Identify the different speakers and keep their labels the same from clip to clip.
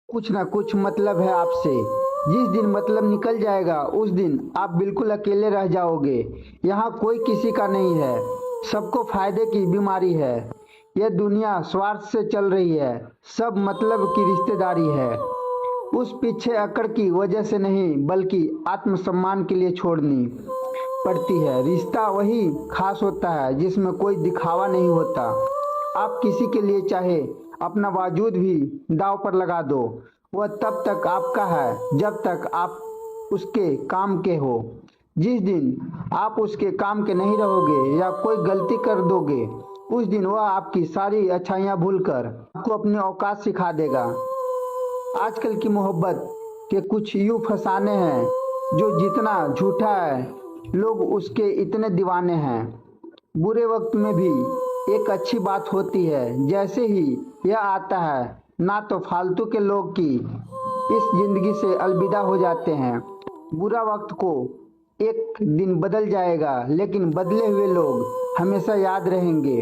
Speaker 1: कुछ ना कुछ मतलब है आपसे। जिस दिन मतलब निकल जाएगा उस दिन आप बिल्कुल अकेले रह जाओगे। यहाँ कोई किसी का नहीं है। सबको फायदे की बीमारी है। यह दुनिया स्वार्थ से चल रही है। सब मतलब की रिश्तेदारी है। उस पीछे अकड़ की वजह से नहीं बल्कि आत्मसम्मान के लिए छोड़नी पड़ती है। रिश्ता वही खास होता है जिसमें कोई दिखावा नहीं होता। आप किसी के लिए चाहे अपना वजूद भी दांव पर लगा दो। वह तब तक आपका है जब तक आप उसके काम के हो। जिस दिन आप उसके काम के नहीं रहोगे या कोई गलती कर दोगे उस दिन वह आपकी सारी अच्छाइयाँ भूलकर आपको अपनी औकात सिखा देगा। आजकल की मोहब्बत के कुछ यूं फसाने हैं जो जितना झूठा है लोग उसके इतने दीवाने हैं। बुरे वक्त में भी एक अच्छी बात होती है। जैसे ही यह आता है ना तो फालतू के लोग की इस जिंदगी से अलविदा हो जाते हैं। बुरा वक्त को एक दिन बदल जाएगा लेकिन बदले हुए लोग हमेशा याद रहेंगे।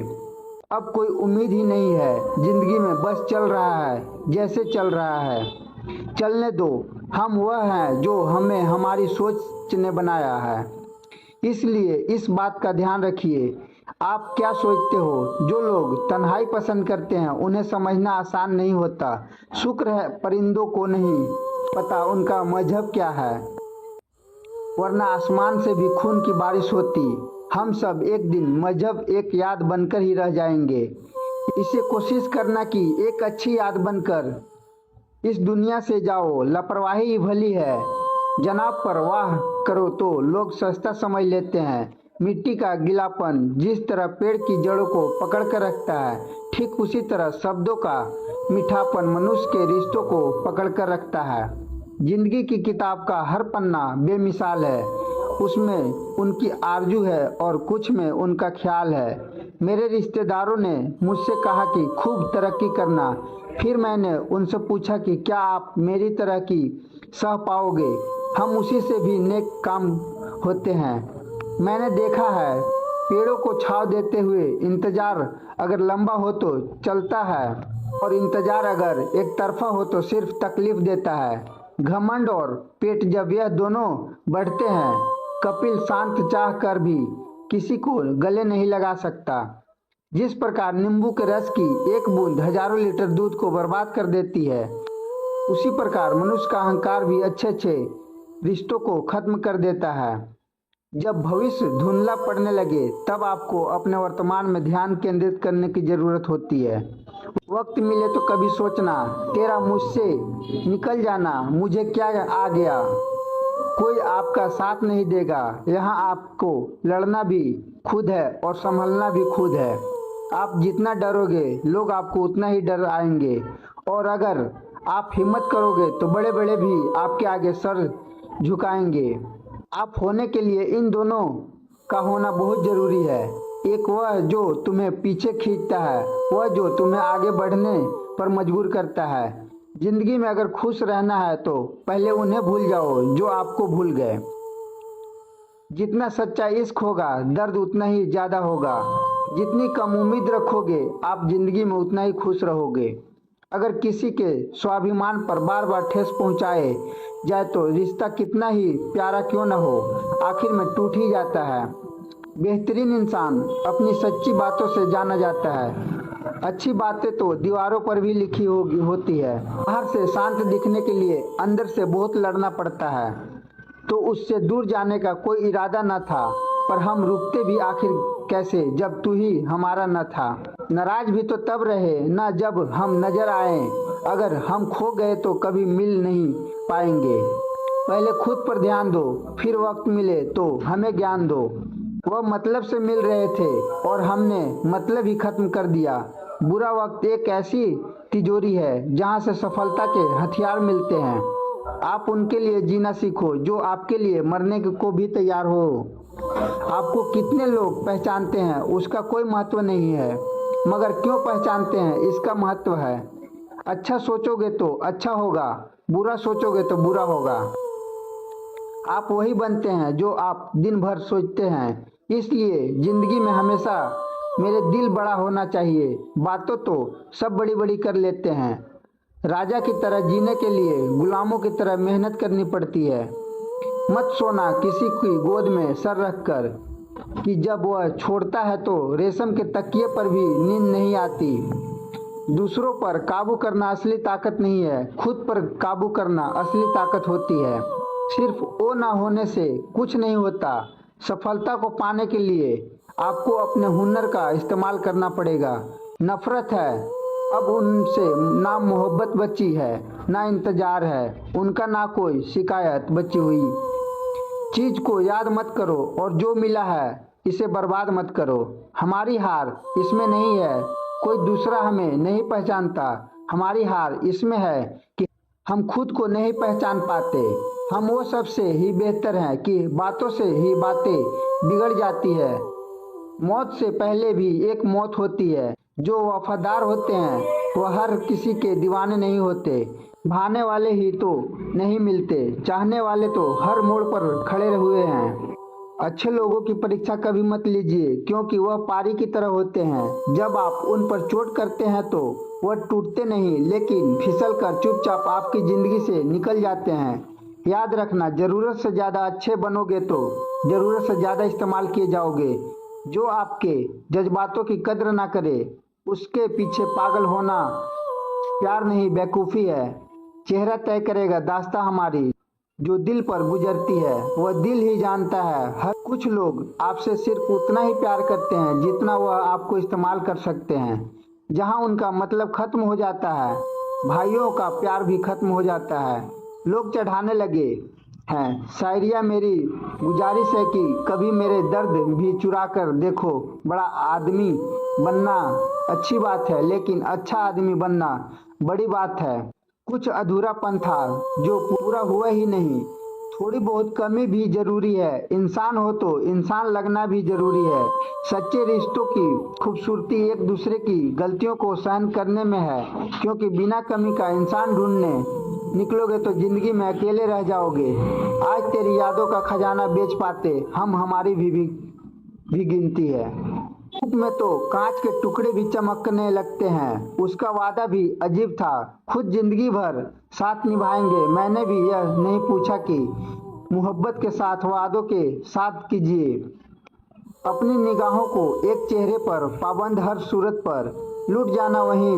Speaker 1: अब कोई उम्मीद ही नहीं है जिंदगी में, बस चल रहा है जैसे चल रहा है। चलने दो। हम वह हैं जो हमें हमारी सोच ने बनाया है। इसलिए इस बात का ध्यान रखिए। आप क्या सोचते हो? जो लोग तन्हाई पसंद करते हैं उन्हें समझना आसान नहीं होता। शुक्र है परिंदों को नहीं पता उनका मजहब क्या है, वरना आसमान से भी खून की बारिश होती। हम सब एक दिन मजहब एक याद बनकर ही रह जाएंगे। इसे कोशिश करना कि एक अच्छी याद बनकर इस दुनिया से जाओ। लापरवाही ही भली है। जनाब परवाह करो तो लोग सस्ता समझ लेते हैं। मिट्टी का गीलापन जिस तरह पेड़ की जड़ों को पकड़ कर रखता है, ठीक उसी तरह शब्दों का मीठापन मनुष्य के रिश्तों को पकड़ कर रखता है। जिंदगी की किताब का हर पन्ना बेमिसाल है। उसमें उनकी आरजू है और कुछ में उनका ख्याल है। मेरे रिश्तेदारों ने मुझसे कहा कि खूब तरक्की करना। फिर मैंने उनसे पूछा कि क्या आप मेरी तरह की सह पाओगे? हम उसी से भी नेक काम होते हैं। मैंने देखा है पेड़ों को छांव देते हुए इंतजार अगर लंबा हो तो चलता है और इंतजार अगर एक तरफा हो तो सिर्फ तकलीफ देता है। घमंड और पेट जब यह दोनों बढ़ते हैं, कपिल शांत चाह कर भी किसी को गले नहीं लगा सकता। जिस प्रकार नींबू के रस की एक बूंद हजारों लीटर दूध को बर्बाद कर देती है, उसी प्रकार मनुष्य का अहंकार भी अच्छे अच्छे रिश्तों को खत्म कर देता है। जब भविष्य धुंधला पड़ने लगे तब आपको अपने वर्तमान में ध्यान केंद्रित करने की जरूरत होती है। वक्त मिले तो कभी सोचना, तेरा मुझसे निकल जाना मुझे क्या आ गया। कोई आपका साथ नहीं देगा। यहाँ आपको लड़ना भी खुद है और संभलना भी खुद है। आप जितना डरोगे लोग आपको उतना ही डर आएंगे, और अगर आप हिम्मत करोगे तो बड़े बड़े भी आपके आगे सर झुकाएंगे। आप होने के लिए इन दोनों का होना बहुत जरूरी है। एक वह जो तुम्हें पीछे खींचता है, वह जो तुम्हें आगे बढ़ने पर मजबूर करता है। जिंदगी में अगर खुश रहना है तो पहले उन्हें भूल जाओ जो आपको भूल गए। जितना सच्चा इश्क होगा दर्द उतना ही ज्यादा होगा। जितनी कम उम्मीद रखोगे आप जिंदगी में उतना ही खुश रहोगे। अगर किसी के स्वाभिमान पर बार बार ठेस पहुंचाए जाए तो रिश्ता कितना ही प्यारा क्यों न हो, आखिर में टूट ही जाता है। बेहतरीन इंसान अपनी सच्ची बातों से जाना जाता है। अच्छी बातें तो दीवारों पर भी लिखी होती है। बाहर से शांत दिखने के लिए अंदर से बहुत लड़ना पड़ता है। तो उससे दूर जाने का कोई इरादा न था, पर हम रुकते भी आखिर कैसे जब तू ही हमारा न था। नाराज भी तो तब रहे ना जब हम नजर आए। अगर हम खो गए तो कभी मिल नहीं पाएंगे। पहले खुद पर ध्यान दो, फिर वक्त मिले तो हमें ज्ञान दो। वह मतलब से मिल रहे थे और हमने मतलब ही खत्म कर दिया। बुरा वक्त एक ऐसी तिजोरी है जहां से सफलता के हथियार मिलते हैं। आप उनके लिए जीना सीखो जो आपके लिए मरने को भी तैयार हो। आपको कितने लोग पहचानते हैं उसका कोई महत्व नहीं है, मगर क्यों पहचानते हैं इसका महत्व है। अच्छा सोचोगे तो अच्छा होगा, बुरा सोचोगे तो बुरा होगा। आप वही बनते हैं जो आप दिन भर सोचते हैं। इसलिए जिंदगी में हमेशा मेरे दिल बड़ा होना चाहिए। बातों तो सब बड़ी बड़ी कर लेते हैं, राजा की तरह जीने के लिए गुलामों की तरह मेहनत करनी पड़ती है। मत सोना किसी की गोद में सर रखकर कि जब वह छोड़ता है तो रेशम के तकिए पर भी नींद नहीं आती। दूसरों पर काबू करना असली ताकत नहीं है, खुद पर काबू करना असली ताकत होती है। सिर्फ वो ना होने से कुछ नहीं होता। सफलता को पाने के लिए आपको अपने हुनर का इस्तेमाल करना पड़ेगा। नफरत है, अब उनसे ना मोहब्बत बची है, ना इंतजार है उनका, ना कोई शिकायत बची हुई। चीज को याद मत करो और जो मिला है इसे बर्बाद मत करो। हमारी हार इसमें नहीं है कोई दूसरा हमें नहीं पहचानता, हमारी हार इसमें है कि हम खुद को नहीं पहचान पाते। हम वो सबसे ही बेहतर हैं कि बातों से ही बातें बिगड़ जाती है। मौत से पहले भी एक मौत होती है। जो वफादार होते हैं वह हर किसी के दीवाने नहीं होते। भाने वाले ही तो नहीं मिलते, चाहने वाले तो हर मोड़ पर खड़े हुए हैं। अच्छे लोगों की परीक्षा कभी मत लीजिए क्योंकि वह पारी की तरह होते हैं। जब आप उन पर चोट करते हैं तो वह टूटते नहीं लेकिन फिसल कर चुपचाप आपकी जिंदगी से निकल जाते हैं। याद रखना, जरूरत से ज्यादा अच्छे बनोगे तो जरूरत से ज्यादा इस्तेमाल किए जाओगे। जो आपके जज्बातों की कद्र ना करे उसके पीछे पागल होना प्यार नहीं बेवकूफ़ी है। चेहरा तय करेगा दास्तां हमारी, जो दिल पर गुजरती है वह दिल ही जानता है। हर कुछ लोग आपसे सिर्फ उतना ही प्यार करते हैं जितना वह आपको इस्तेमाल कर सकते हैं। जहां उनका मतलब खत्म हो जाता है भाइयों का प्यार भी खत्म हो जाता है। लोग चढ़ाने लगे हैं शायरिया, मेरी गुजारिश है कि कभी मेरे दर्द भी चुरा कर देखो। बड़ा आदमी बनना अच्छी बात है लेकिन अच्छा आदमी बनना बड़ी बात है। कुछ अधूरापन था जो पूरा हुआ ही नहीं। थोड़ी बहुत कमी भी जरूरी है। इंसान हो तो इंसान लगना भी जरूरी है। सच्चे रिश्तों की खूबसूरती एक दूसरे की गलतियों को सहन करने में है, क्योंकि बिना कमी का इंसान ढूंढने निकलोगे तो जिंदगी में अकेले रह जाओगे। आज तेरी यादों का खजाना बेच पाते हम, हमारी भी गिनती है। धूप में तो कांच के टुकड़े भी चमकने लगते हैं। उसका वादा भी अजीब था, खुद जिंदगी भर साथ निभाएंगे। मैंने भी यह नहीं पूछा कि मोहब्बत के साथ वादों के साथ कीजिए। अपनी निगाहों को एक चेहरे पर पाबंद हर सूरत पर लूट जाना वही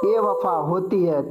Speaker 1: बेवफा होती है।